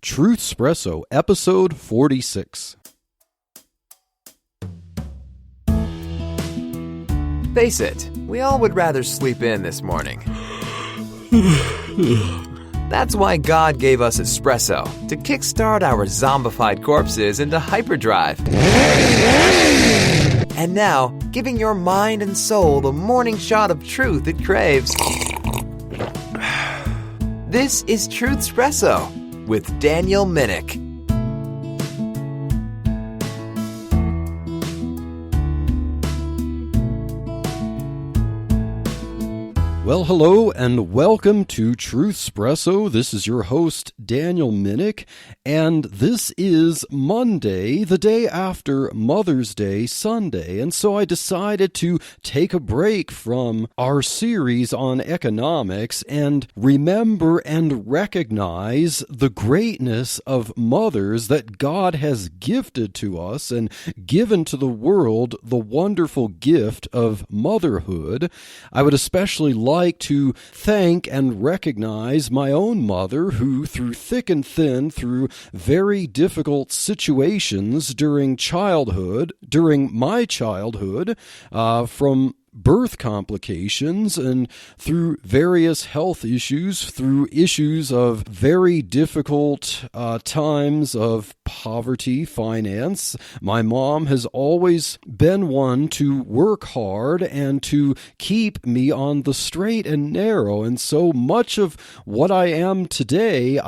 Truth Espresso, episode 46. Face it, we all would rather sleep in this morning. That's why God gave us espresso, to kickstart our zombified corpses into hyperdrive. And now, giving your mind and soul the morning shot of truth it craves. This is Truth Espresso with Daniel Minnick. Well, hello and welcome to Truth Espresso. This is your host, Daniel Minnick, and this is Monday, the day after Mother's Day Sunday. And so I decided to take a break from our series on economics and remember and recognize the greatness of mothers that God has gifted to us and given to the world the wonderful gift of motherhood. I would especially like to thank and recognize my own mother, who through thick and thin, through very difficult situations during my childhood, from birth complications and through various health issues, through issues of very difficult times of poverty, finance. My mom has always been one to work hard and to keep me on the straight and narrow. And so much of what I am today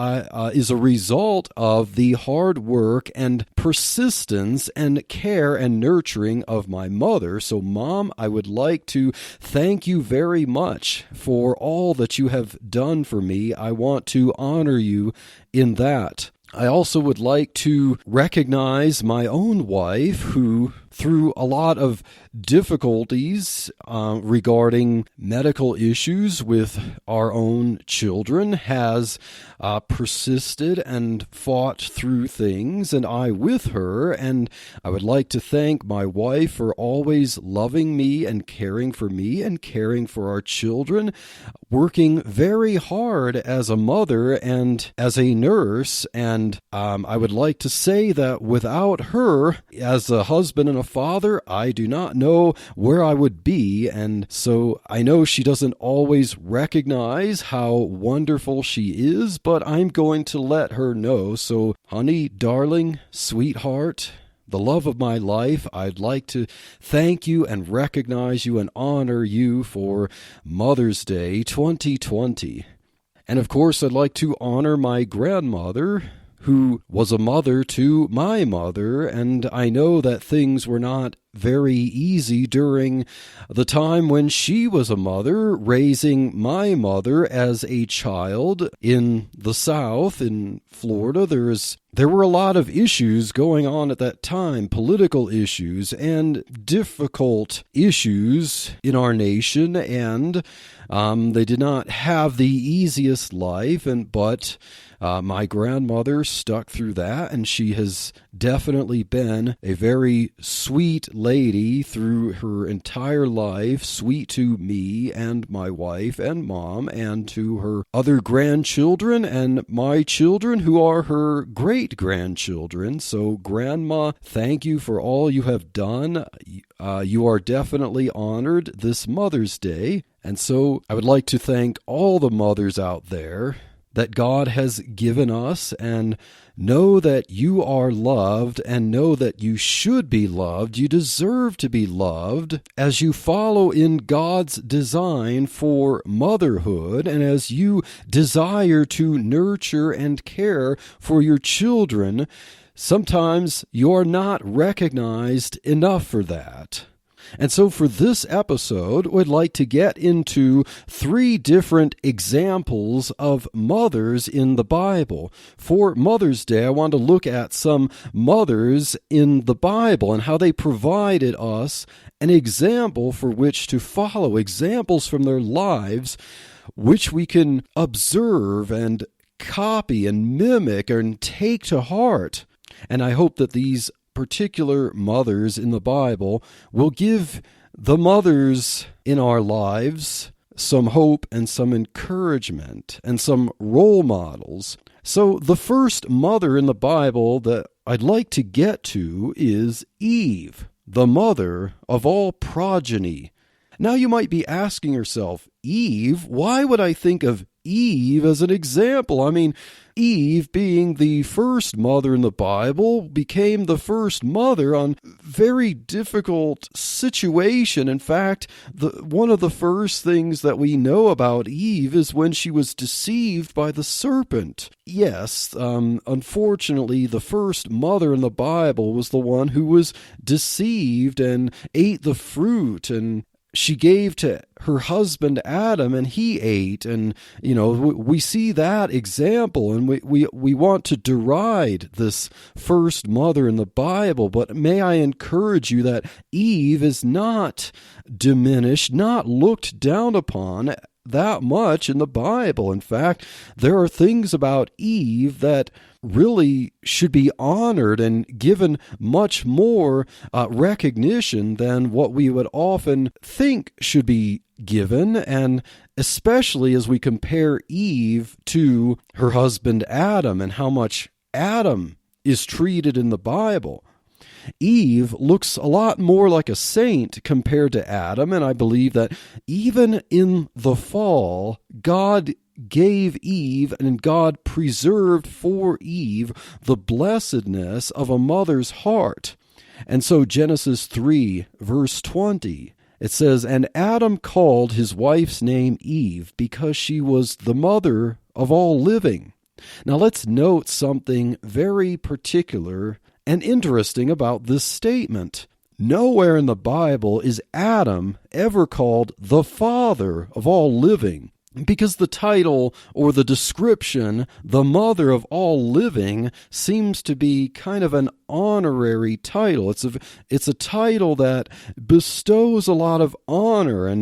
is a result of the hard work and persistence and care and nurturing of my mother. So, Mom, I would like to thank you very much for all that you have done for me. I want to honor you in that. I also would like to recognize my own wife, who, through a lot of difficulties regarding medical issues with our own children, has persisted and fought through things, and I with her. And I would like to thank my wife for always loving me and caring for our children, working very hard as a mother and as a nurse. And I would like to say that without her, as a husband and a father, I do not know where I would be. And so I know she doesn't always recognize how wonderful she is, but I'm going to let her know. So, honey, darling, sweetheart, the love of my life, I'd like to thank you and recognize you and honor you for Mother's Day 2020. And of course, I'd like to honor my grandmother, who was a mother to my mother, and I know that things were not very easy during the time when she was a mother, raising my mother as a child in the South, in Florida. There were a lot of issues going on at that time, political issues and difficult issues in our nation, and they did not have the easiest life, but my grandmother stuck through that, and she has definitely been a very sweet lady through her entire life, sweet to me and my wife and Mom, and to her other grandchildren and my children, who are her great-grandchildren. So, Grandma, thank you for all you have done. You are definitely honored this Mother's Day. And so I would like to thank all the mothers out there that God has given us, and know that you are loved, and know that you should be loved. You deserve to be loved as you follow in God's design for motherhood, and as you desire to nurture and care for your children. Sometimes you're not recognized enough for that. And so for this episode, we'd like to get into 3 different examples of mothers in the Bible. For Mother's Day, I want to look at some mothers in the Bible and how they provided us an example for which to follow, examples from their lives which we can observe and copy and mimic and take to heart. And I hope that these particular mothers in the Bible will give the mothers in our lives some hope and some encouragement and some role models, So the first mother in the Bible that I'd like to get to is Eve, the mother of all progeny. Now you might be asking yourself, Eve? Why would I think of Eve as an example? I mean, Eve, being the first mother in the Bible, became the first mother on very difficult situation. In fact, one of the first things that we know about Eve is when she was deceived by the serpent. Yes, unfortunately, the first mother in the Bible was the one who was deceived and ate the fruit, and she gave to her husband Adam, and he ate. And we see that example, and we want to deride this first mother in the Bible. But may I encourage you that Eve is not diminished, not looked down upon that much in the Bible. In fact, there are things about Eve that really should be honored and given much more recognition than what we would often think should be given, and especially as we compare Eve to her husband Adam and how much Adam is treated in the Bible. Eve looks a lot more like a saint compared to Adam, and I believe that even in the fall, God gave Eve and God preserved for Eve the blessedness of a mother's heart. And so Genesis 3, verse 20, it says, "And Adam called his wife's name Eve because she was the mother of all living." Now let's note something very particular and interesting about this statement. Nowhere in the Bible is Adam ever called the father of all living, because the title or the description, the mother of all living, seems to be kind of an honorary title. It's a title that bestows a lot of honor,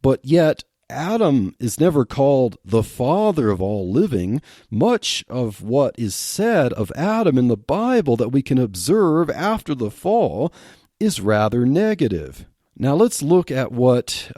but yet Adam is never called the father of all living. Much of what is said of Adam in the Bible that we can observe after the fall is rather negative. Now let's look at what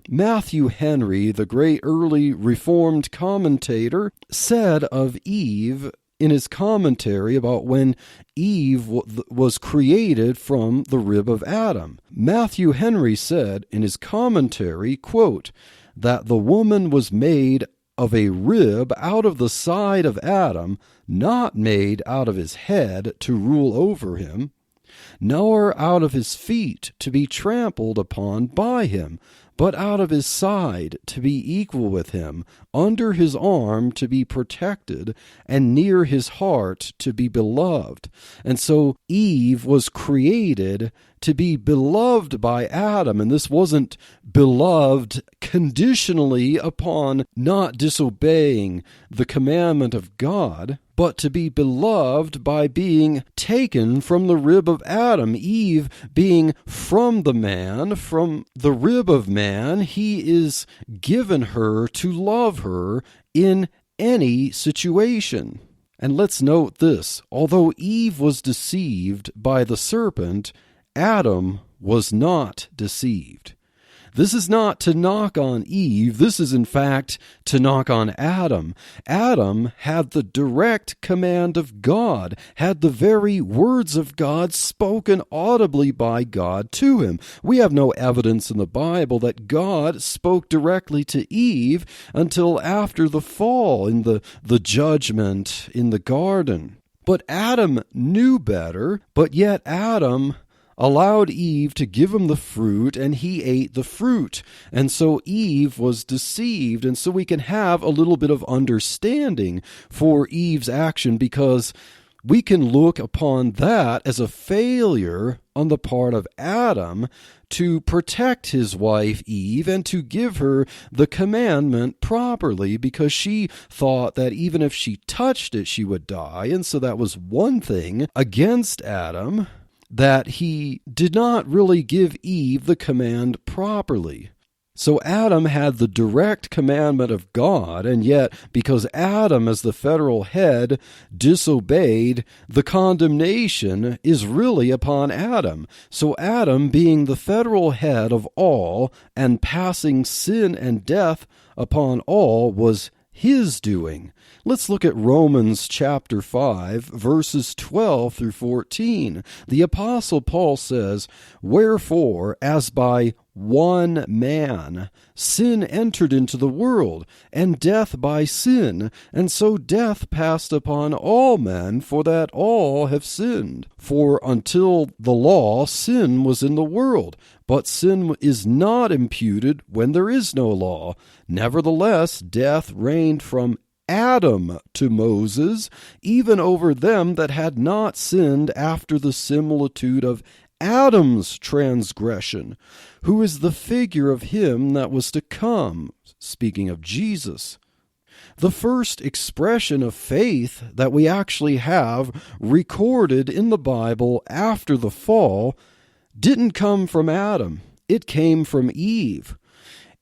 Matthew Henry, the great early Reformed commentator, said of Eve in his commentary about when Eve was created from the rib of Adam. Matthew Henry said in his commentary, quote, that the woman was made of a rib out of the side of Adam, not made out of his head to rule over him, nor out of his feet to be trampled upon by him, but out of his side to be equal with him, under his arm to be protected, and near his heart to be beloved. And so Eve was created to be beloved by Adam, and this wasn't beloved conditionally upon not disobeying the commandment of God, but to be beloved by being taken from the rib of Adam. Eve being from the man, from the rib of man, he is given her to love her in any situation. And let's note this, although Eve was deceived by the serpent, Adam was not deceived. This is not to knock on Eve. This is, in fact, to knock on Adam. Adam had the direct command of God, had the very words of God spoken audibly by God to him. We have no evidence in the Bible that God spoke directly to Eve until after the fall, in the judgment in the garden. But Adam knew better, but yet Adam allowed Eve to give him the fruit, and he ate the fruit. And so Eve was deceived. And so we can have a little bit of understanding for Eve's action, because we can look upon that as a failure on the part of Adam to protect his wife Eve and to give her the commandment properly, because she thought that even if she touched it, she would die. And so that was one thing against Adam, that he did not really give Eve the command properly. So Adam had the direct commandment of God, and yet because Adam, as the federal head, disobeyed, the condemnation is really upon Adam. So Adam, being the federal head of all and passing sin and death upon all, was his doing. Let's look at Romans chapter 5, verses 12 through 14. The Apostle Paul says, "Wherefore, as by one man sin entered into the world, and death by sin, and so death passed upon all men, for that all have sinned. For until the law, sin was in the world, but sin is not imputed when there is no law. Nevertheless, death reigned from Adam to Moses, even over them that had not sinned after the similitude of Adam's transgression, who is the figure of him that was to come," speaking of Jesus. The first expression of faith that we actually have recorded in the Bible after the fall didn't come from Adam. It came from Eve.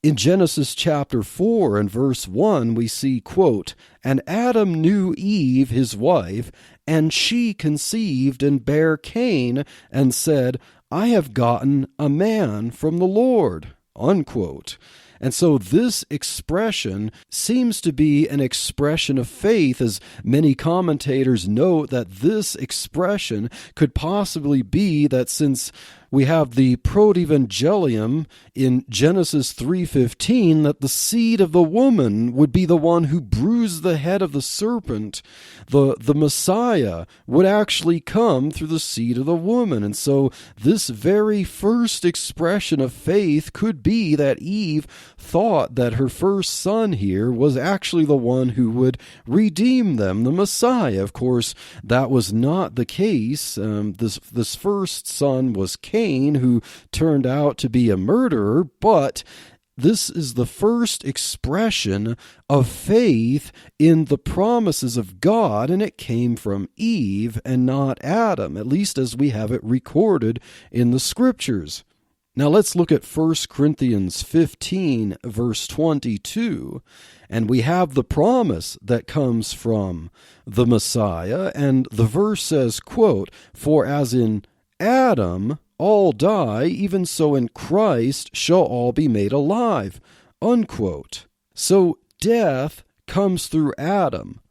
In Genesis chapter 4 and verse 1, we see, quote, "And Adam knew Eve his wife, and she conceived and bare Cain, and said, I have gotten a man from the Lord," unquote. And so this expression seems to be an expression of faith, as many commentators note that this expression could possibly be that since we have the protevangelium in Genesis 3:15, that the seed of the woman would be the one who bruised the head of the serpent. The Messiah would actually come through the seed of the woman. And so this very first expression of faith could be that Eve thought that her first son here was actually the one who would redeem them, the Messiah. Of course, that was not the case. This first son was Cain, who turned out to be a murderer, but this is the first expression of faith in the promises of God, and it came from Eve and not Adam, at least as we have it recorded in the Scriptures. Now let's look at 1 Corinthians 15, verse 22, and we have the promise that comes from the Messiah, and the verse says, quote, "For as in Adam all die, even so in Christ shall all be made alive," unquote. So death comes through Adam,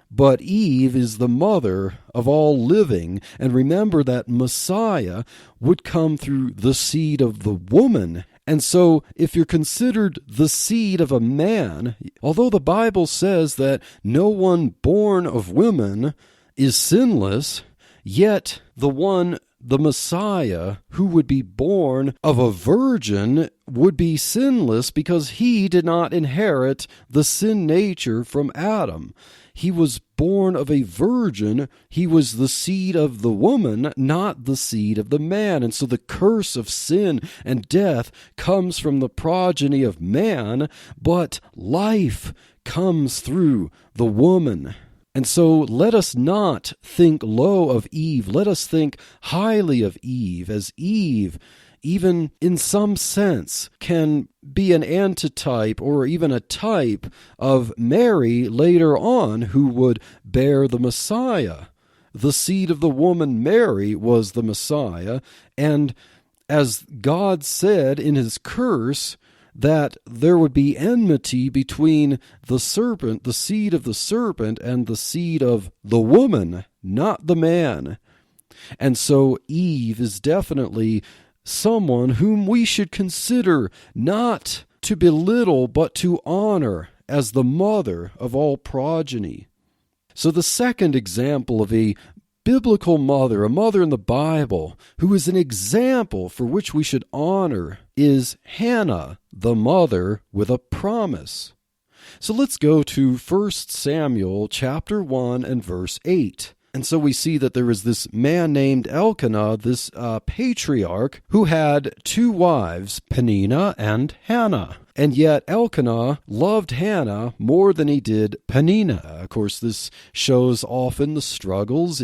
but Eve is the mother of all living. And remember that Messiah would come through the seed of the woman. And so if you're considered the seed of a man, although the Bible says that no one born of women is sinless, yet the Messiah, who would be born of a virgin, would be sinless because he did not inherit the sin nature from Adam. He was born of a virgin. He was the seed of the woman, not the seed of the man. And so the curse of sin and death comes from the progeny of man, but life comes through the woman. And so let us not think low of Eve. Let us think highly of Eve, as Eve, even in some sense, can be an antitype or even a type of Mary later on, who would bear the Messiah. The seed of the woman Mary was the Messiah, and as God said in his curse, that there would be enmity between the serpent, the seed of the serpent, and the seed of the woman, not the man. And so Eve is definitely someone whom we should consider not to belittle, but to honor as the mother of all progeny. So the second example of a biblical mother, a mother in the Bible, who is an example for which we should honor, is Hannah, the mother with a promise. So let's go to 1 Samuel chapter 1 and verse 8. And so we see that there is this man named Elkanah, this patriarch, who had two wives, Peninnah and Hannah. And yet Elkanah loved Hannah more than he did Peninnah. Of course, this shows often the struggles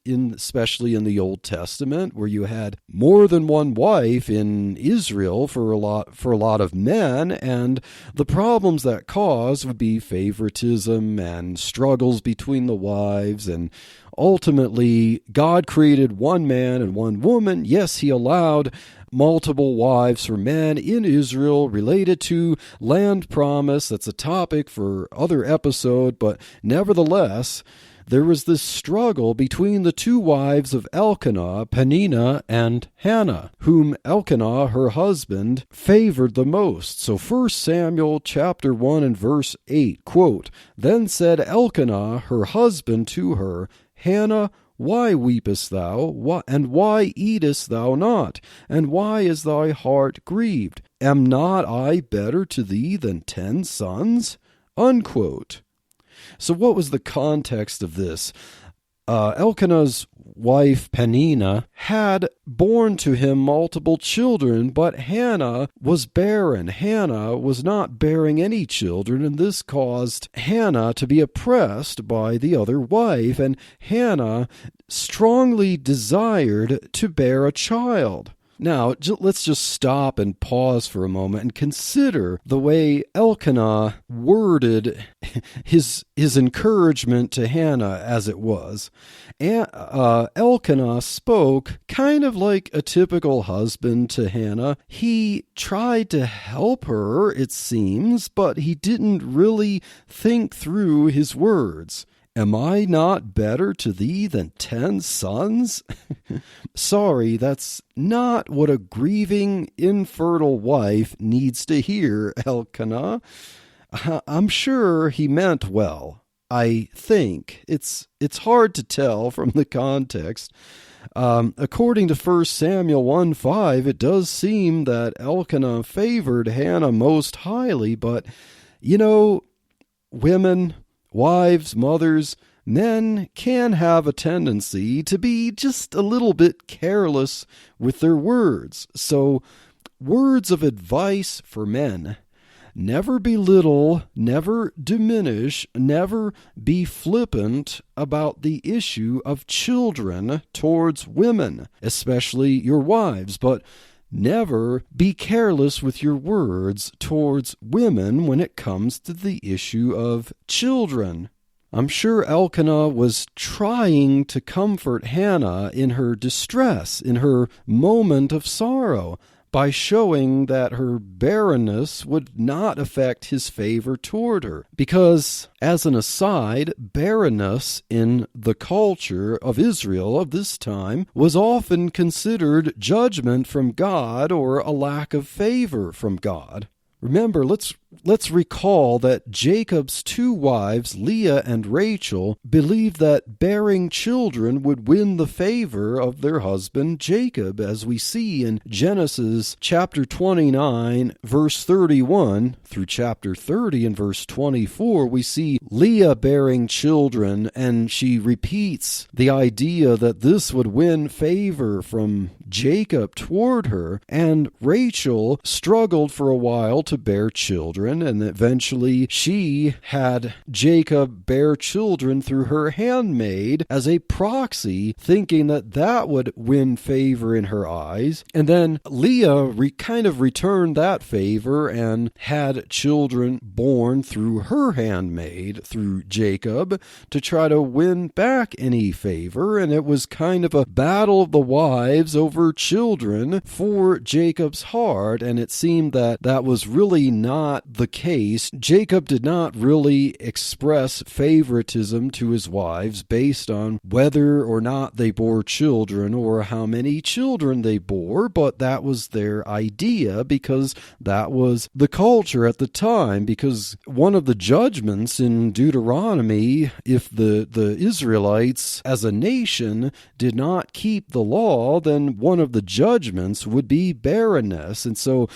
especially in the Old Testament, where you had more than one wife in Israel for a lot of men, and the problems that caused would be favoritism and struggles between the wives. And ultimately, God created one man and one woman. Yes, he allowed multiple wives for men in Israel related to land promise. That's a topic for other episode, but nevertheless, there was this struggle between the two wives of Elkanah, Peninnah, and Hannah, whom Elkanah, her husband, favored the most. So 1 Samuel chapter 1 and verse 8, quote, "Then said Elkanah, her husband, to her, Hannah, why weepest thou? And why eatest thou not? And why is thy heart grieved? Am not I better to thee than 10 sons?" Unquote. So what was the context of this? Elkanah's wife Peninnah had borne to him multiple children, but Hannah was barren. Hannah was not bearing any children, and this caused Hannah to be oppressed by the other wife, and Hannah strongly desired to bear a child. Now, let's just stop and pause for a moment and consider the way Elkanah worded his encouragement to Hannah as it was. Elkanah spoke kind of like a typical husband to Hannah. He tried to help her, it seems, but he didn't really think through his words. Am I not better to thee than 10 sons? Sorry, that's not what a grieving, infertile wife needs to hear, Elkanah. I'm sure he meant well. I think. It's hard to tell from the context. According to 1 Samuel 1:5, it does seem that Elkanah favored Hannah most highly, but, women, wives, mothers, men can have a tendency to be just a little bit careless with their words. So, words of advice for men: never belittle, never diminish, never be flippant about the issue of children towards women, especially your wives, but never be careless with your words towards women when it comes to the issue of children. I'm sure Elkanah was trying to comfort Hannah in her distress, in her moment of sorrow, by showing that her barrenness would not affect his favor toward her. Because, as an aside, barrenness in the culture of Israel of this time was often considered judgment from God or a lack of favor from God. Remember, let's recall that Jacob's two wives, Leah and Rachel, believed that bearing children would win the favor of their husband Jacob, as we see in Genesis chapter 29, verse 31 through chapter 30 and verse 24. We see Leah bearing children, and she repeats the idea that this would win favor from Jacob toward her, and Rachel struggled for a while to bear children, and eventually she had Jacob bear children through her handmaid as a proxy, thinking that that would win favor in her eyes. And then Leah kind of returned that favor and had children born through her handmaid, through Jacob, to try to win back any favor. And it was kind of a battle of the wives over children for Jacob's heart, and it seemed that that was really not the case. Jacob did not really express favoritism to his wives based on whether or not they bore children or how many children they bore, but that was their idea because that was the culture at the time. Because one of the judgments in Deuteronomy, if the Israelites as a nation did not keep the law, then one of the judgments would be barrenness. And so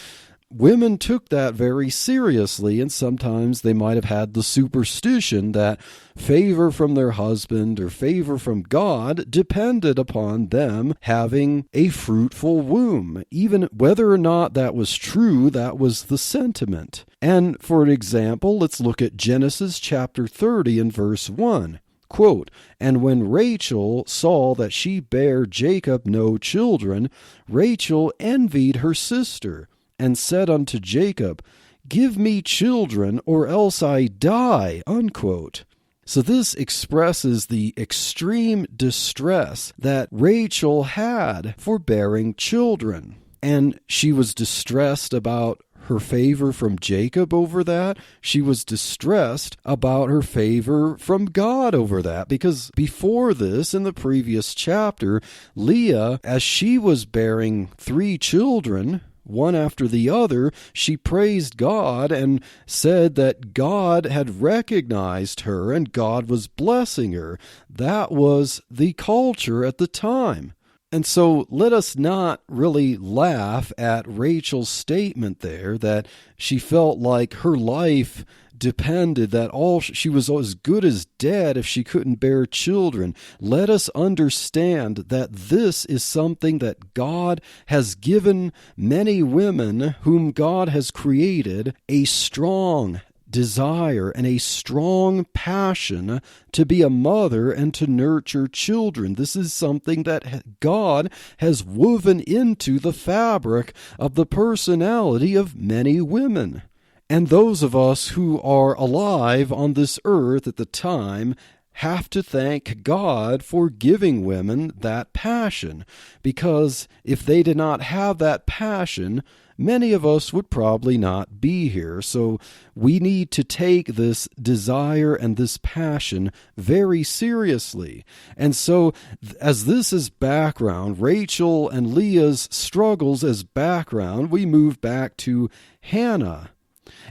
women took that very seriously, and sometimes they might have had the superstition that favor from their husband or favor from God depended upon them having a fruitful womb. Even whether or not that was true, that was the sentiment. And for an example, let's look at Genesis chapter 30 and verse 1. Quote, "And when Rachel saw that she bare Jacob no children, Rachel envied her sister, and said unto Jacob, Give me children, or else I die." Unquote. So this expresses the extreme distress that Rachel had for bearing children. And she was distressed about her favor from Jacob over that. She was distressed about her favor from God over that, because before this, in the previous chapter, Leah, as she was bearing 3 children, one after the other, she praised God and said that God had recognized her and God was blessing her. That was the culture at the time. And so let us not really laugh at Rachel's statement there that she felt like her life depended, that she was as good as dead if she couldn't bear children. Let us understand that this is something that God has given many women whom God has created a strong desire and a strong passion to be a mother and to nurture children. This is something that God has woven into the fabric of the personality of many women. And those of us who are alive on this earth at the time have to thank God for giving women that passion, because if they did not have that passion, many of us would probably not be here. So we need to take this desire and this passion very seriously. And so as this is background, Rachel and Leah's struggles as background, we move back to Hannah.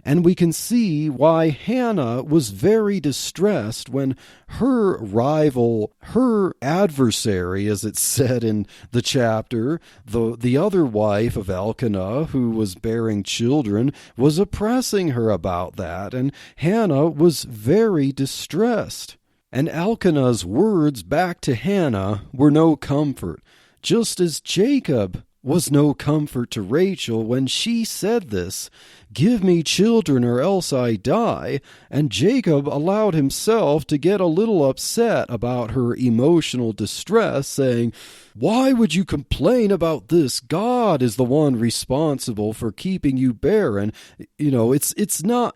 And we can see why Hannah was very distressed when her rival, her adversary, as it's said in the chapter, the other wife of Elkanah, who was bearing children, was oppressing her about that. And Hannah was very distressed. And Elkanah's words back to Hannah were no comfort, just as Jacob was no comfort to Rachel when she said this, "Give me children or else I die." And Jacob allowed himself to get a little upset about her emotional distress, saying, "Why would you complain about this? God is the one responsible for keeping you barren. It's not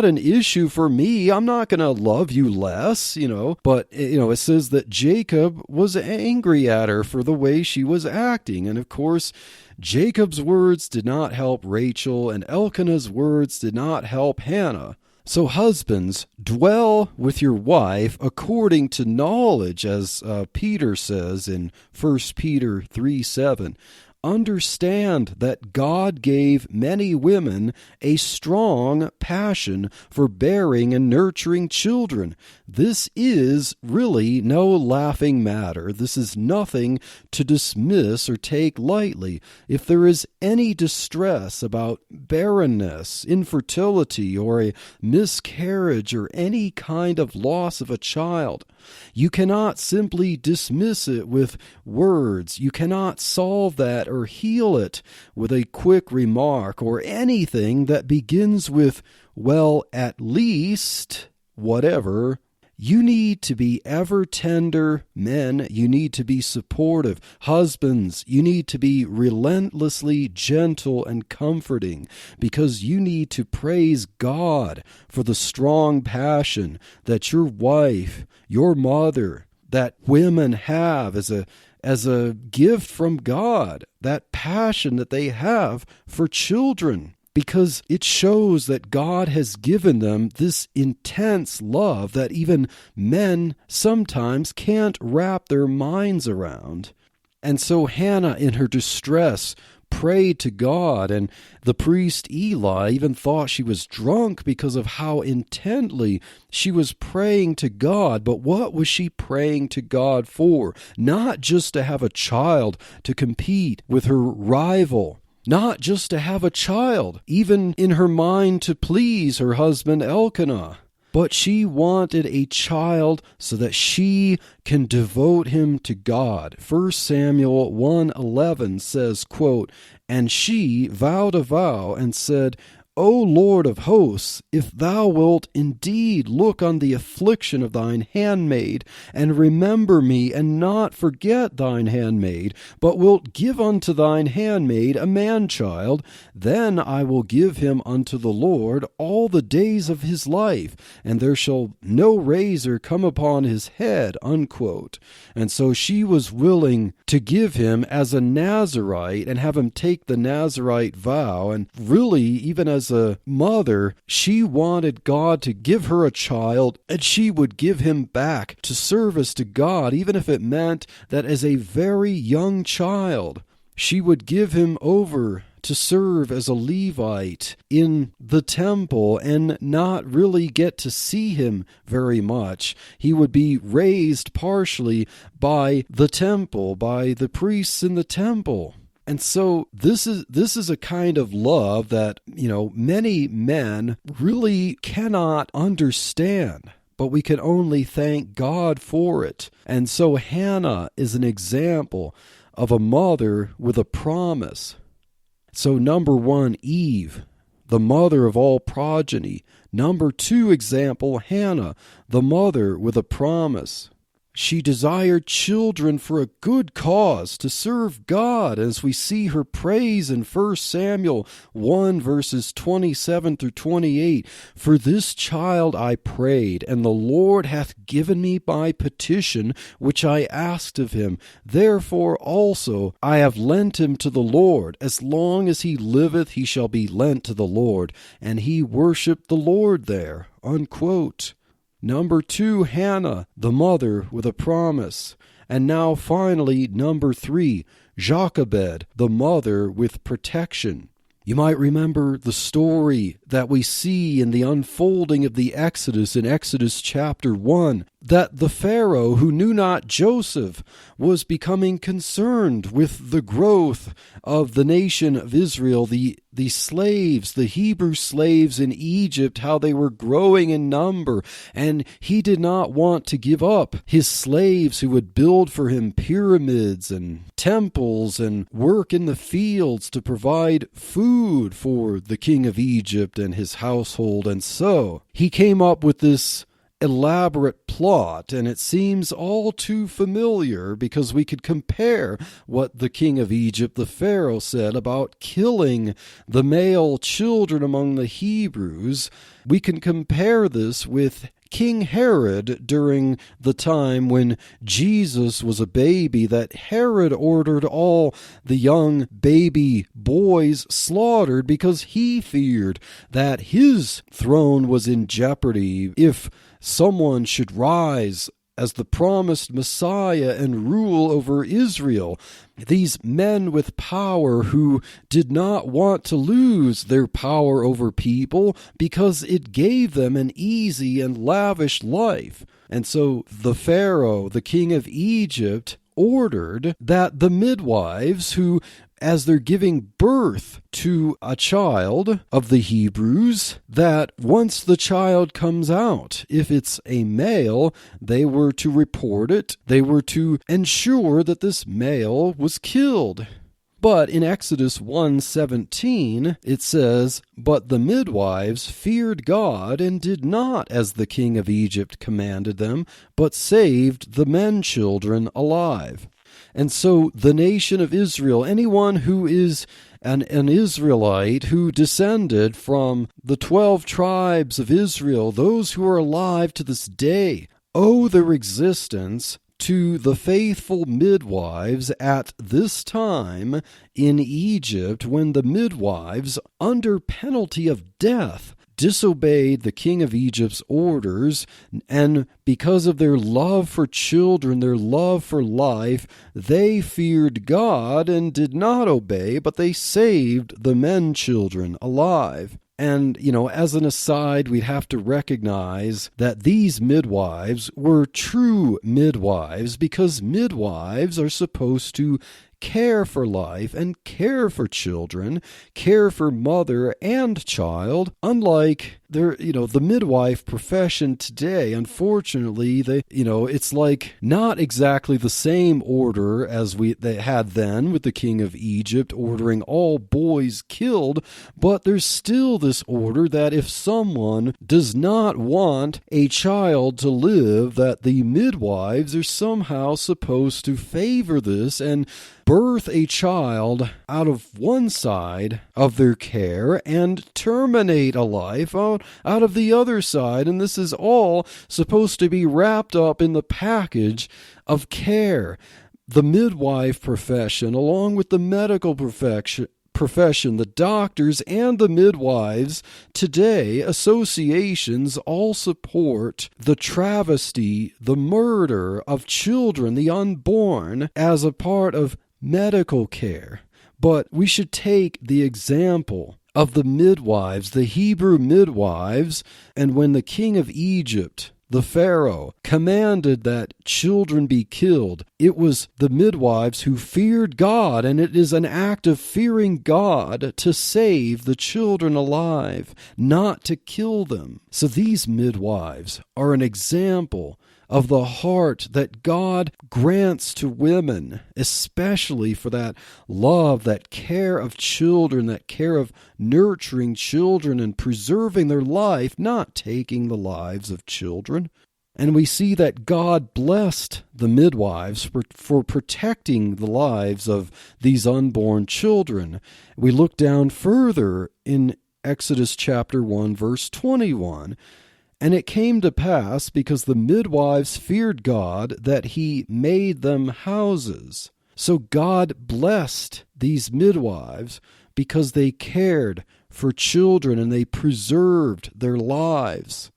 an issue for me. I'm not going to love you less, But, it says that Jacob was angry at her for the way she was acting. And of course, Jacob's words did not help Rachel, and Elkanah's words did not help Hannah. So husbands, dwell with your wife according to knowledge, as Peter says in 1 Peter 3:7. Understand that God gave many women a strong passion for bearing and nurturing children. This is really no laughing matter. This is nothing to dismiss or take lightly. If there is any distress about barrenness, infertility, or a miscarriage, or any kind of loss of a child, you cannot simply dismiss it with words. You cannot solve that or heal it with a quick remark or anything that begins with, well, at least, whatever. You need to be ever tender. Men, you need to be supportive. Husbands, you need to be relentlessly gentle and comforting, because you need to praise God for the strong passion that your wife, your mother, that women have as a gift from God, that passion that they have for children. Because it shows that God has given them this intense love that even men sometimes can't wrap their minds around. And so Hannah, in her distress, prayed to God, and the priest Eli even thought she was drunk because of how intently she was praying to God. But what was she praying to God for? Not just to have a child to compete with her rival, not just to have a child, even in her mind to please her husband Elkanah, but she wanted a child so that she can devote him to God. 1 Samuel 1:11 says, quote, "And she vowed a vow and said, O Lord of hosts, if thou wilt indeed look on the affliction of thine handmaid, and remember me, and not forget thine handmaid, but wilt give unto thine handmaid a man-child, then I will give him unto the Lord all the days of his life, and there shall no razor come upon his head, unquote. And so she was willing to give him as a Nazirite and have him take the Nazirite vow, and really, even as a mother, she wanted God to give her a child, and she would give him back to service to God, even if it meant that as a very young child, she would give him over to serve as a Levite in the temple and not really get to see him very much. He would be raised partially by the temple, by the priests in the temple. And so this is a kind of love that, many men really cannot understand, but we can only thank God for it. And so Hannah is an example of a mother with a promise. So number 1, Eve, the mother of all progeny. Number 2 example, Hannah, the mother with a promise. She desired children for a good cause, to serve God, as we see her praise in 1 Samuel 1, verses 27 through 28. For this child I prayed, and the Lord hath given me my petition, which I asked of him. Therefore also I have lent him to the Lord. As long as he liveth, he shall be lent to the Lord. And he worshipped the Lord there, unquote. Number 2, Hannah, the mother with a promise. And now finally, number 3, Jochebed, the mother with protection. You might remember the story that we see in the unfolding of the Exodus in Exodus chapter 1, that the Pharaoh who knew not Joseph was becoming concerned with the growth of the nation of Israel, the slaves, the Hebrew slaves in Egypt, how they were growing in number, and he did not want to give up his slaves who would build for him pyramids and temples and work in the fields to provide food for the king of Egypt and his household. And so he came up with this elaborate plot, and it seems all too familiar because we could compare what the king of Egypt, the Pharaoh, said about killing the male children among the Hebrews. We can compare this with King Herod during the time when Jesus was a baby, that Herod ordered all the young baby boys slaughtered because he feared that his throne was in jeopardy if someone should rise as the promised Messiah and rule over Israel. These men with power who did not want to lose their power over people because it gave them an easy and lavish life. And so the Pharaoh, the king of Egypt, ordered that the midwives who, as they're giving birth to a child of the Hebrews, that once the child comes out, if it's a male, they were to report it. They were to ensure that this male was killed. But in Exodus 1:17, it says, "But the midwives feared God and did not as the king of Egypt commanded them, but saved the men children alive." And so the nation of Israel, anyone who is an Israelite who descended from the 12 tribes of Israel, those who are alive to this day, owe their existence to the faithful midwives at this time in Egypt, when the midwives, under penalty of death, disobeyed the king of Egypt's orders, and because of their love for children, their love for life, they feared God and did not obey, but they saved the men children alive. And, as an aside, we'd have to recognize that these midwives were true midwives, because midwives are supposed to care for life and care for children, care for mother and child, unlike the midwife profession today, unfortunately, it's like not exactly the same order as they had then with the king of Egypt ordering all boys killed, but there's still this order that if someone does not want a child to live, that the midwives are somehow supposed to favor this and birth a child out of one side of their care and terminate a life out of the other side. And this is all supposed to be wrapped up in the package of care. The midwife profession, along with the medical profession, the doctors and the midwives today, associations all support the travesty, the murder of children, the unborn, as a part of medical care. But we should take the example of the midwives, the Hebrew midwives, and when the king of Egypt, the Pharaoh, commanded that children be killed, it was the midwives who feared God, and it is an act of fearing God to save the children alive, not to kill them. So these midwives are an example of the heart that God grants to women, especially for that love, that care of children, that care of nurturing children and preserving their life, not taking the lives of children. And we see that God blessed the midwives for protecting the lives of these unborn children. We look down further in Exodus chapter 1, verse 21. And it came to pass, because the midwives feared God, that he made them houses. So God blessed these midwives because they cared for children and they preserved their lives.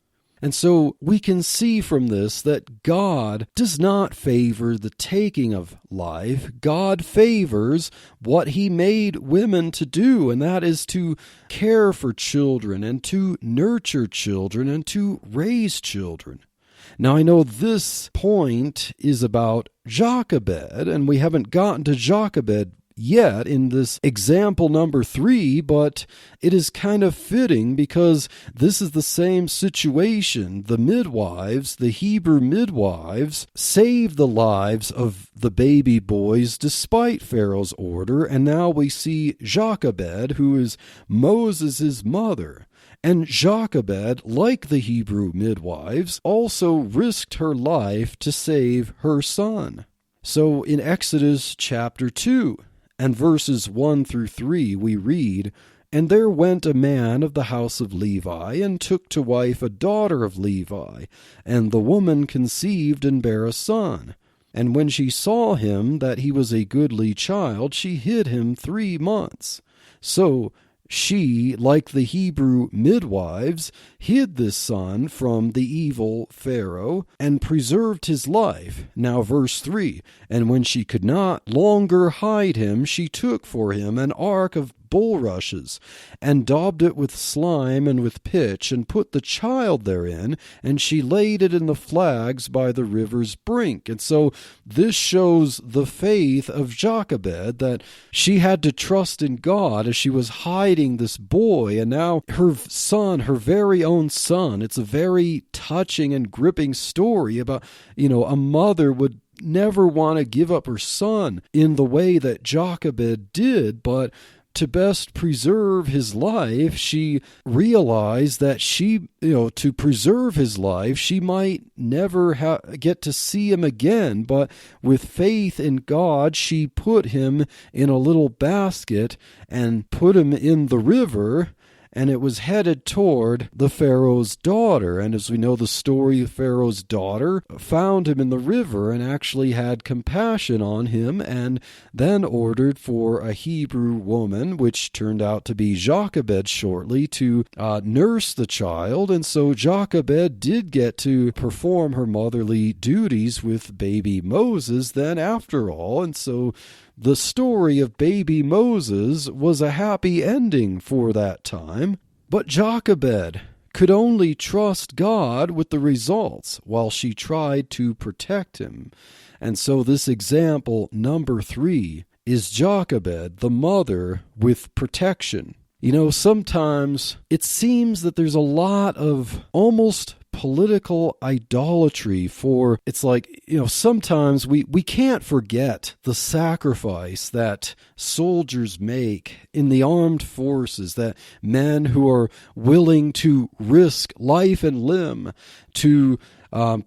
And so we can see from this that God does not favor the taking of life. God favors what he made women to do, and that is to care for children and to nurture children and to raise children. Now, I know this point is about Jochebed, and we haven't gotten to Jochebed yet in this example number 3, but it is kind of fitting because this is the same situation. The midwives, the Hebrew midwives, saved the lives of the baby boys despite Pharaoh's order, and now we see Jochebed, who is Moses' mother. And Jochebed, like the Hebrew midwives, also risked her life to save her son. So in Exodus chapter 2, and verses 1 through 3, we read, And there went a man of the house of Levi, and took to wife a daughter of Levi. And the woman conceived and bare a son. And when she saw him that he was a goodly child, she hid him 3 months. So she, like the Hebrew midwives, hid this son from the evil Pharaoh and preserved his life. Now verse 3, And when she could not longer hide him, she took for him an ark of bulrushes, and daubed it with slime and with pitch, and put the child therein, and she laid it in the flags by the river's brink. And so this shows the faith of Jochebed, that she had to trust in God as she was hiding this boy, and now her son, her very own son. It's a very touching and gripping story about, a mother would never want to give up her son in the way that Jochebed did, but to best preserve his life, she realized that to preserve his life, she might never get to see him again. But with faith in God, she put him in a little basket and put him in the river, and it was headed toward the Pharaoh's daughter. And as we know the story, Pharaoh's daughter found him in the river and actually had compassion on him, and then ordered for a Hebrew woman, which turned out to be Jochebed shortly, to nurse the child. And so Jochebed did get to perform her motherly duties with baby Moses then after all. And so the story of baby Moses was a happy ending for that time. But Jochebed could only trust God with the results while she tried to protect him. And so this example number 3 is Jochebed, the mother with protection. Sometimes it seems that there's a lot of almost political idolatry it's like, sometimes we can't forget the sacrifice that soldiers make in the armed forces, that men who are willing to risk life and limb to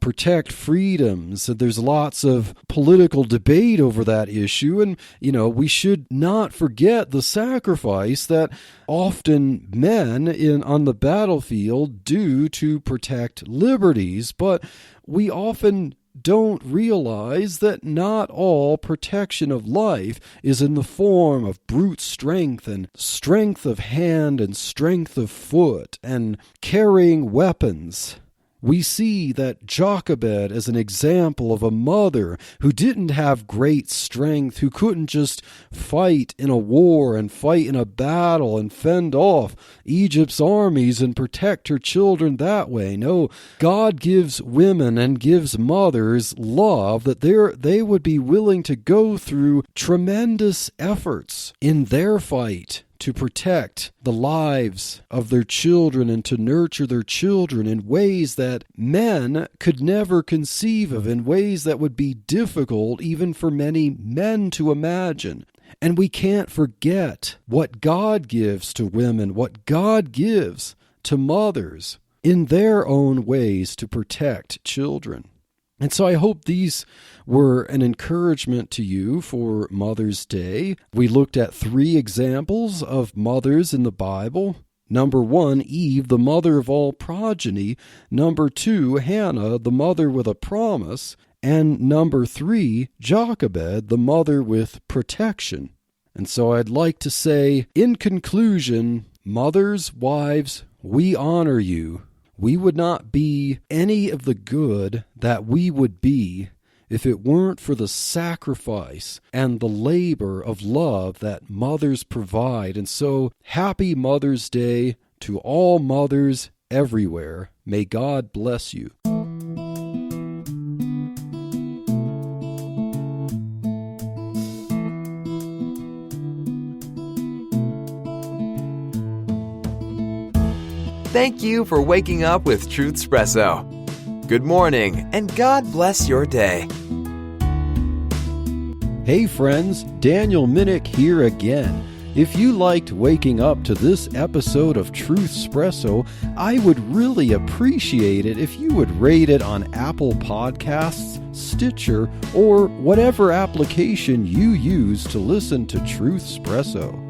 protect freedoms. There's lots of political debate over that issue, and we should not forget the sacrifice that often men on the battlefield do to protect liberties. But we often don't realize that not all protection of life is in the form of brute strength and strength of hand and strength of foot and carrying weapons. We see that Jochebed as an example of a mother who didn't have great strength, who couldn't just fight in a war and fight in a battle and fend off Egypt's armies and protect her children that way. No, God gives women and gives mothers love that they would be willing to go through tremendous efforts in their fight to protect the lives of their children and to nurture their children in ways that men could never conceive of, in ways that would be difficult even for many men to imagine. And we can't forget what God gives to women, what God gives to mothers in their own ways to protect children. And so I hope these were an encouragement to you for Mother's Day. We looked at 3 examples of mothers in the Bible. Number 1, Eve, the mother of all progeny. Number 2, Hannah, the mother with a promise. And number 3, Jochebed, the mother with protection. And so I'd like to say, in conclusion, mothers, wives, we honor you. We would not be any of the good that we would be if it weren't for the sacrifice and the labor of love that mothers provide. And so, happy Mother's Day to all mothers everywhere. May God bless you. Thank you for waking up with Truth Espresso. Good morning, and God bless your day. Hey friends, Daniel Minnick here again. If you liked waking up to this episode of Truth Espresso, I would really appreciate it if you would rate it on Apple Podcasts, Stitcher, or whatever application you use to listen to Truth Espresso.